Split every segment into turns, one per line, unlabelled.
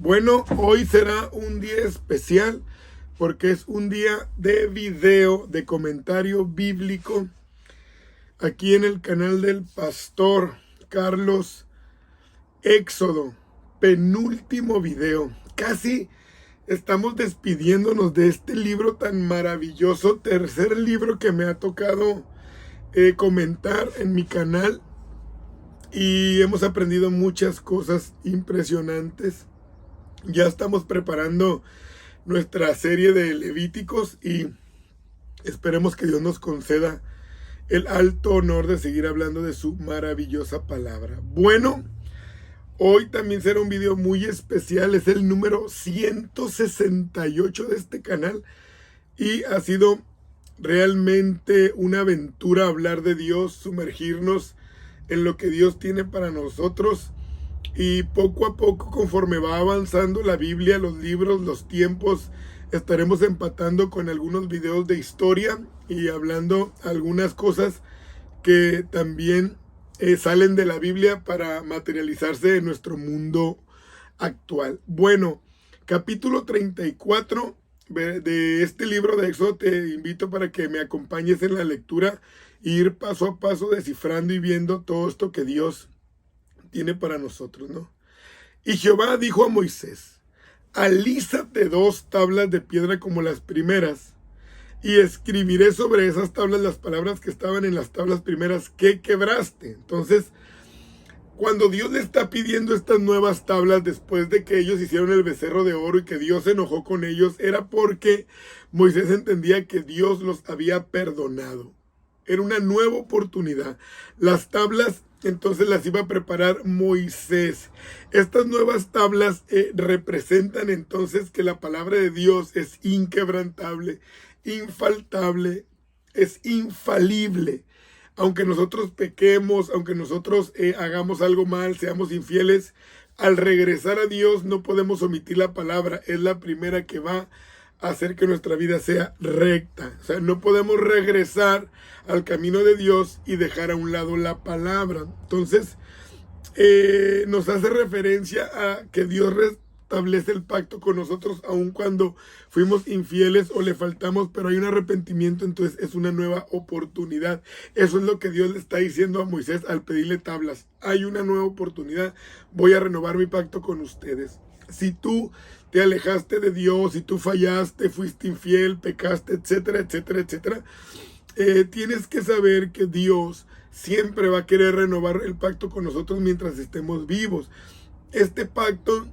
Bueno, hoy será un día especial porque es un día de video, de comentario bíblico, aquí en el canal del pastor Carlos. Éxodo, penúltimo video. Casi estamos despidiéndonos de este libro tan maravilloso, tercer libro que me ha tocado comentar en mi canal, y hemos aprendido muchas cosas impresionantes. Ya estamos preparando nuestra serie de Levíticos y esperemos que Dios nos conceda el alto honor de seguir hablando de su maravillosa palabra. Bueno, hoy también será un video muy especial, es el número 168 de este canal y ha sido realmente una aventura hablar de Dios, sumergirnos en lo que Dios tiene para nosotros. Y poco a poco, conforme va avanzando la Biblia, los libros, los tiempos, estaremos empatando con algunos videos de historia y hablando algunas cosas que también salen de la Biblia para materializarse en nuestro mundo actual. Bueno, capítulo 34 de este libro de Éxodo, te invito para que me acompañes en la lectura e ir paso a paso descifrando y viendo todo esto que Dios tiene para nosotros, ¿no? Y Jehová dijo a Moisés: alízate 2 tablas de piedra como las primeras, y escribiré sobre esas tablas las palabras que estaban en las tablas primeras que quebraste. Entonces, cuando Dios le está pidiendo estas nuevas tablas, después de que ellos hicieron el becerro de oro y que Dios se enojó con ellos, era porque Moisés entendía que Dios los había perdonado. Era una nueva oportunidad. Las tablas entonces las iba a preparar Moisés. Estas nuevas tablas representan entonces que la palabra de Dios es inquebrantable, infaltable, es infalible. Aunque nosotros pequemos, aunque nosotros hagamos algo mal, seamos infieles, al regresar a Dios no podemos omitir la palabra. Es la primera que va a hacer que nuestra vida sea recta. O sea, no podemos regresar al camino de Dios y dejar a un lado la palabra. Entonces, nos hace referencia a que Dios restablece el pacto con nosotros aun cuando fuimos infieles o le faltamos, pero hay un arrepentimiento, entonces es una nueva oportunidad. Eso es lo que Dios le está diciendo a Moisés al pedirle tablas. Hay una nueva oportunidad, voy a renovar mi pacto con ustedes. Si tú te alejaste de Dios, si tú fallaste, fuiste infiel, pecaste, etcétera, etcétera, etcétera, tienes que saber que Dios siempre va a querer renovar el pacto con nosotros mientras estemos vivos. Este pacto,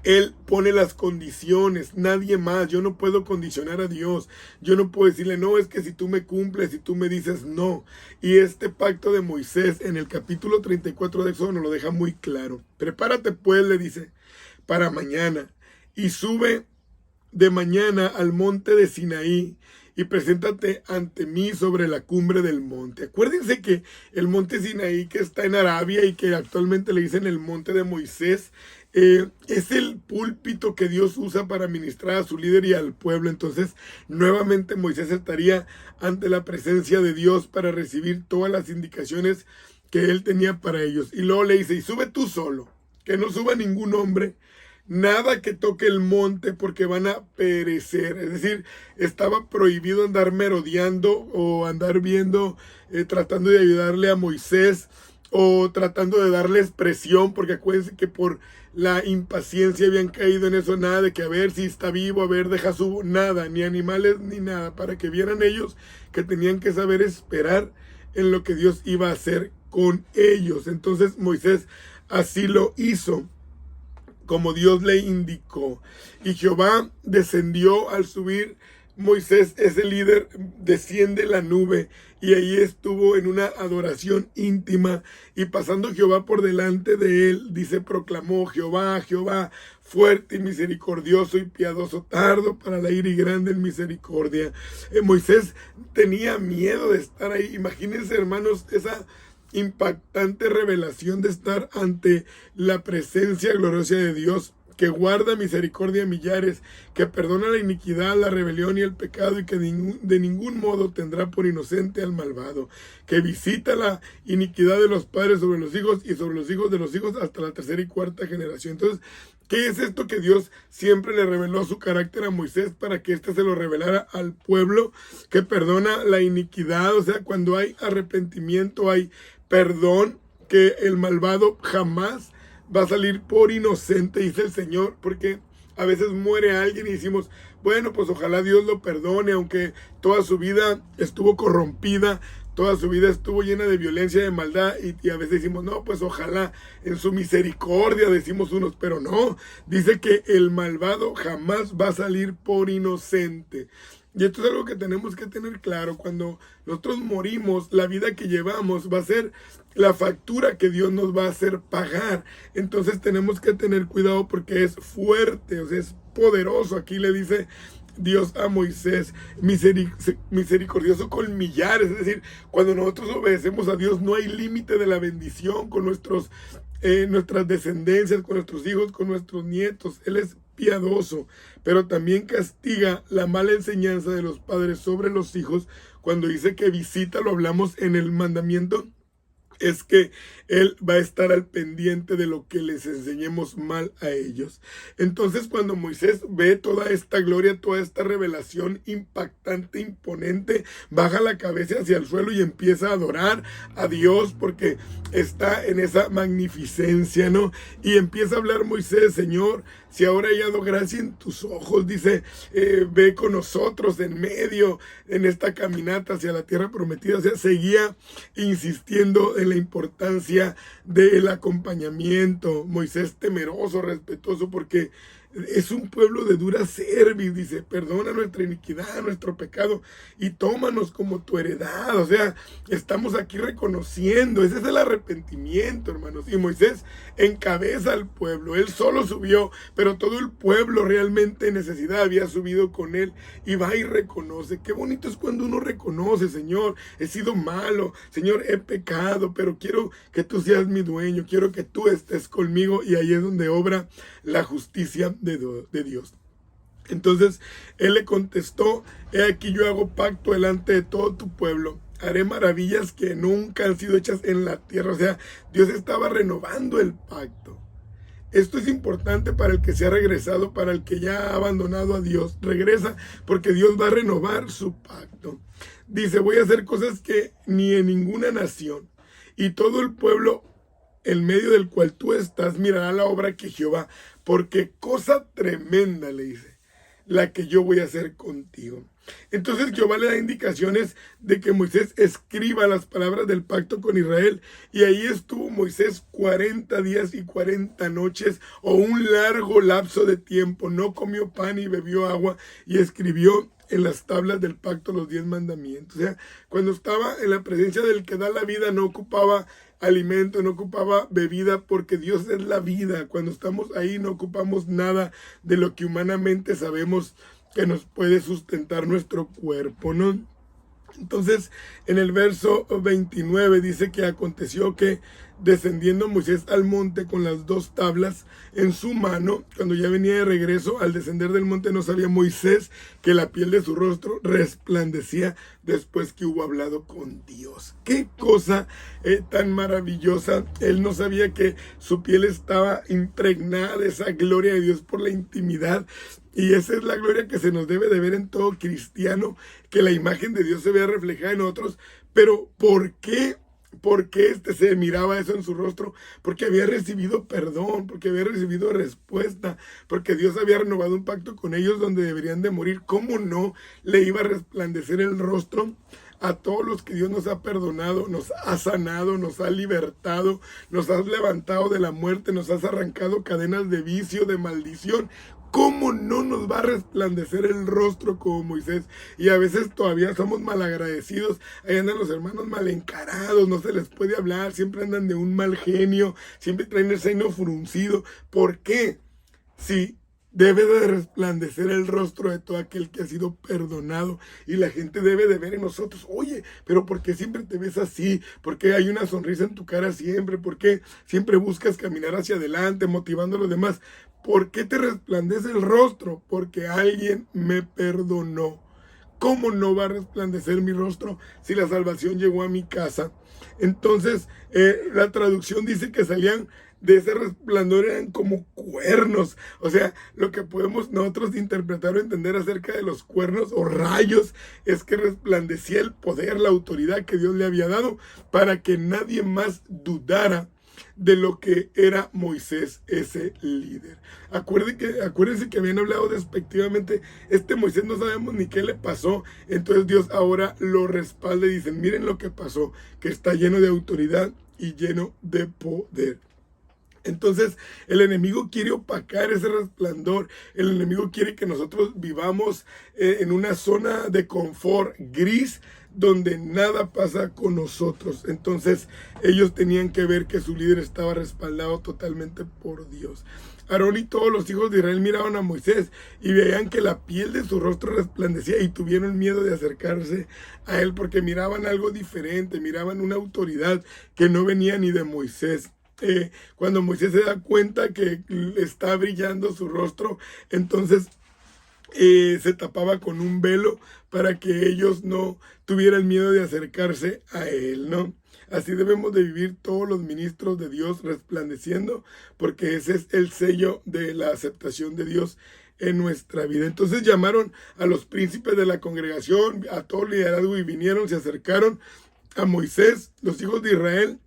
Él pone las condiciones, nadie más. Yo no puedo condicionar a Dios. Yo no puedo decirle, no, es que si tú me cumples, si tú me dices no. Y este pacto de Moisés en el capítulo 34 de Éxodo nos lo deja muy claro. Prepárate pues, le dice, para mañana, y sube de mañana al monte de Sinaí y preséntate ante mí sobre la cumbre del monte. Acuérdense que el monte Sinaí, que está en Arabia y que actualmente le dicen el monte de Moisés, es el púlpito que Dios usa para ministrar a su líder y al pueblo. Entonces, nuevamente Moisés estaría ante la presencia de Dios para recibir todas las indicaciones que él tenía para ellos. Y luego le dice, y sube tú solo, que no suba ningún hombre, nada que toque el monte porque van a perecer. Es decir, estaba prohibido andar merodeando o andar viendo, tratando de ayudarle a Moisés o tratando de darles presión, porque acuérdense que por la impaciencia habían caído en eso, nada de que a ver si está vivo, a ver, deja su, nada, ni animales ni nada, para que vieran ellos que tenían que saber esperar en lo que Dios iba a hacer con ellos. Entonces Moisés así lo hizo, como Dios le indicó. Y Jehová descendió al subir. Moisés es el líder, desciende la nube y ahí estuvo en una adoración íntima, y pasando Jehová por delante de él, dice, proclamó, Jehová, Jehová, fuerte y misericordioso y piadoso, tardo para la ira y grande en misericordia. Moisés tenía miedo de estar ahí. Imagínense, hermanos, esa impactante revelación de estar ante la presencia gloriosa de Dios. que guarda misericordia a millares, que perdona la iniquidad, la rebelión y el pecado, y que de ningún modo tendrá por inocente al malvado, que visita la iniquidad de los padres sobre los hijos y sobre los hijos de los hijos hasta la tercera y cuarta generación. Entonces, ¿qué es esto que Dios siempre le reveló su carácter a Moisés para que éste se lo revelara al pueblo? Que perdona la iniquidad, o sea, cuando hay arrepentimiento, hay perdón, que el malvado jamás va a salir por inocente, dice el Señor, porque a veces muere alguien y decimos, bueno, pues ojalá Dios lo perdone, aunque toda su vida estuvo corrompida, toda su vida estuvo llena de violencia, de maldad, y a veces decimos, no, pues ojalá en su misericordia, decimos unos, pero no, dice que el malvado jamás va a salir por inocente. Y esto es algo que tenemos que tener claro. Cuando nosotros morimos, la vida que llevamos va a ser la factura que Dios nos va a hacer pagar. Entonces tenemos que tener cuidado porque es fuerte, o sea, es poderoso. Aquí le dice Dios a Moisés, misericordioso con millares. Es decir, cuando nosotros obedecemos a Dios, no hay límite de la bendición con nuestras descendencias, con nuestros hijos, con nuestros nietos. Él es piadoso, pero también castiga la mala enseñanza de los padres sobre los hijos. Cuando dice que visita, lo hablamos en el mandamiento, es que Él va a estar al pendiente de lo que les enseñemos mal a ellos. Entonces, cuando Moisés ve toda esta gloria, toda esta revelación impactante, imponente, baja la cabeza hacia el suelo y empieza a adorar a Dios porque está en esa magnificencia, ¿no? Y empieza a hablar Moisés, Señor, si ahora he hallado gracia en tus ojos, dice, ve con nosotros en medio, en esta caminata hacia la tierra prometida. O sea, seguía insistiendo en la importancia del acompañamiento. Moisés temeroso, respetuoso, porque es un pueblo de dura cerviz, dice, perdona nuestra iniquidad, nuestro pecado, y tómanos como tu heredad. O sea, estamos aquí reconociendo, ese es el arrepentimiento, hermanos. Y Moisés encabeza al pueblo, él solo subió, pero todo el pueblo realmente en necesidad había subido con él, y va y reconoce. Qué bonito es cuando uno reconoce, Señor, he sido malo, Señor, he pecado, pero quiero que tú seas mi dueño, quiero que tú estés conmigo, y ahí es donde obra la justicia de Dios. Entonces él le contestó, he aquí yo hago pacto delante de todo tu pueblo, haré maravillas que nunca han sido hechas en la tierra. O sea, Dios estaba renovando el pacto. Esto es importante para el que se ha regresado, para el que ya ha abandonado a Dios. Regresa porque Dios va a renovar su pacto. Dice, voy a hacer cosas que ni en ninguna nación, y todo el pueblo en medio del cual tú estás mirará la obra que Jehová, porque cosa tremenda, le dice, la que yo voy a hacer contigo. Entonces Jehová le da indicaciones de que Moisés escriba las palabras del pacto con Israel, y ahí estuvo Moisés 40 días y 40 noches, o un largo lapso de tiempo. No comió pan y bebió agua, y escribió en las tablas del pacto los 10 mandamientos. O sea, cuando estaba en la presencia del que da la vida, no ocupaba alimento, no ocupaba bebida, porque Dios es la vida. Cuando estamos ahí no ocupamos nada de lo que humanamente sabemos que nos puede sustentar nuestro cuerpo, ¿no? Entonces, en el verso 29 dice que aconteció que descendiendo Moisés al monte con las 2 tablas en su mano, cuando ya venía de regreso, al descender del monte no sabía Moisés que la piel de su rostro resplandecía después que hubo hablado con Dios. ¡Qué cosa tan maravillosa! Él no sabía que su piel estaba impregnada de esa gloria de Dios por la intimidad. Y esa es la gloria que se nos debe de ver en todo cristiano, que la imagen de Dios se vea reflejada en otros. Pero ¿por qué? ¿Por qué se miraba eso en su rostro? Porque había recibido perdón, porque había recibido respuesta, porque Dios había renovado un pacto con ellos donde deberían de morir. ¿Cómo no le iba a resplandecer el rostro a todos los que Dios nos ha perdonado, nos ha sanado, nos ha libertado, nos has levantado de la muerte, nos has arrancado cadenas de vicio, de maldición? ¿Cómo no nos va a resplandecer el rostro como Moisés? Y a veces todavía somos malagradecidos. Ahí andan los hermanos mal encarados, no se les puede hablar, siempre andan de un mal genio, siempre traen el ceño fruncido. ¿Por qué? Si Debe de resplandecer el rostro de todo aquel que ha sido perdonado. Y la gente debe de ver en nosotros, oye, pero ¿por qué siempre te ves así? ¿Por qué hay una sonrisa en tu cara siempre? ¿Por qué siempre buscas caminar hacia adelante, motivando a los demás? ¿Por qué te resplandece el rostro? Porque alguien me perdonó. ¿Cómo no va a resplandecer mi rostro si la salvación llegó a mi casa? Entonces, la traducción dice que salían de ese resplandor, eran como cuernos. O sea, lo que podemos nosotros interpretar o entender acerca de los cuernos o rayos es que resplandecía el poder, la autoridad que Dios le había dado para que nadie más dudara de lo que era Moisés, ese líder. Acuérdense que habían hablado despectivamente, Moisés no sabemos ni qué le pasó. Entonces Dios ahora lo respalda y dicen, miren lo que pasó, que está lleno de autoridad y lleno de poder. Entonces el enemigo quiere opacar ese resplandor. El enemigo quiere que nosotros vivamos en una zona de confort gris, donde nada pasa con nosotros. Entonces ellos tenían que ver que su líder estaba respaldado totalmente por Dios. Aarón y todos los hijos de Israel miraban a Moisés y veían que la piel de su rostro resplandecía, y tuvieron miedo de acercarse a él porque miraban algo diferente, miraban una autoridad que no venía ni de Moisés. Cuando Moisés se da cuenta que está brillando su rostro, entonces se tapaba con un velo para que ellos no tuvieran miedo de acercarse a él, ¿no? Así debemos de vivir todos los ministros de Dios, resplandeciendo, porque ese es el sello de la aceptación de Dios en nuestra vida. Entonces llamaron a los príncipes de la congregación, a todo el liderazgo, y vinieron, se acercaron a Moisés, los hijos de Israel.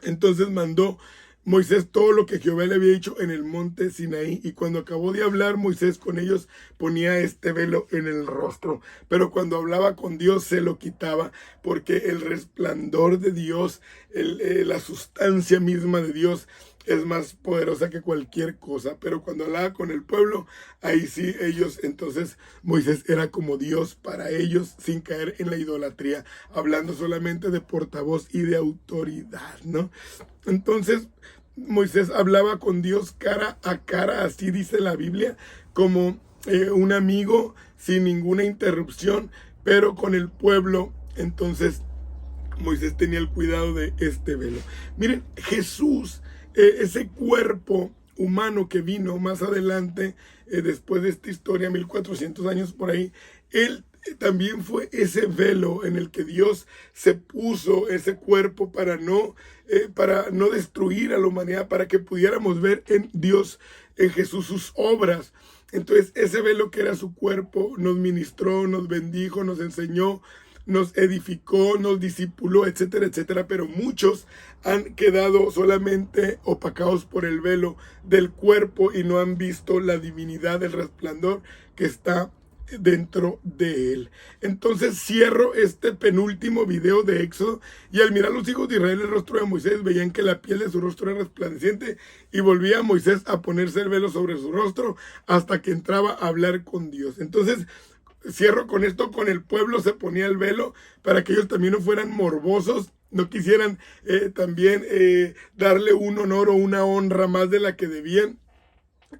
Entonces mandó Moisés todo lo que Jehová le había dicho en el monte Sinaí, y cuando acabó de hablar Moisés con ellos, ponía este velo en el rostro, pero cuando hablaba con Dios se lo quitaba, porque el resplandor de Dios, la sustancia misma de Dios, es más poderosa que cualquier cosa. Pero cuando hablaba con el pueblo, ahí sí ellos, entonces Moisés era como Dios para ellos, sin caer en la idolatría, hablando solamente de portavoz y de autoridad, ¿no? Entonces Moisés hablaba con Dios cara a cara, así dice la Biblia, como un amigo, sin ninguna interrupción, pero con el pueblo. Entonces Moisés tenía el cuidado de este velo. Miren, Jesús, ese cuerpo humano que vino más adelante, después de esta historia, 1400 años por ahí, él también fue ese velo en el que Dios se puso ese cuerpo para no destruir a la humanidad, para que pudiéramos ver en Dios, en Jesús, sus obras. Entonces ese velo que era su cuerpo nos ministró, nos bendijo, nos enseñó, nos edificó, nos discipuló, etcétera, etcétera. Pero muchos han quedado solamente opacados por el velo del cuerpo y no han visto la divinidad, el resplandor que está dentro de él. Entonces cierro este penúltimo video de Éxodo, y al mirar los hijos de Israel el rostro de Moisés, veían que la piel de su rostro era resplandeciente, y volvía Moisés a ponerse el velo sobre su rostro hasta que entraba a hablar con Dios. Entonces cierro con esto, con el pueblo se ponía el velo para que ellos también no fueran morbosos, no quisieran también darle un honor o una honra más de la que debían.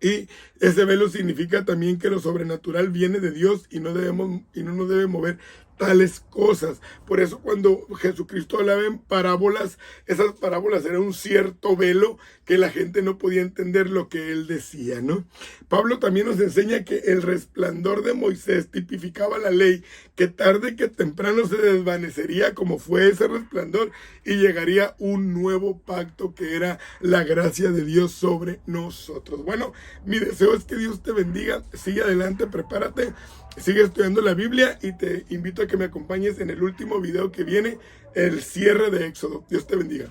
Y ese velo significa también que lo sobrenatural viene de Dios y no nos debe mover tales cosas. Por eso cuando Jesucristo hablaba en parábolas, esas parábolas eran un cierto velo que la gente no podía entender lo que él decía, ¿no? Pablo también nos enseña que el resplandor de Moisés tipificaba la ley, que tarde que temprano se desvanecería como fue ese resplandor, y llegaría un nuevo pacto que era la gracia de Dios sobre nosotros. Bueno, mi deseo es que Dios te bendiga, sigue adelante, prepárate, sigue estudiando la Biblia, y te invito a que me acompañes en el último video que viene, el cierre de Éxodo. Dios te bendiga.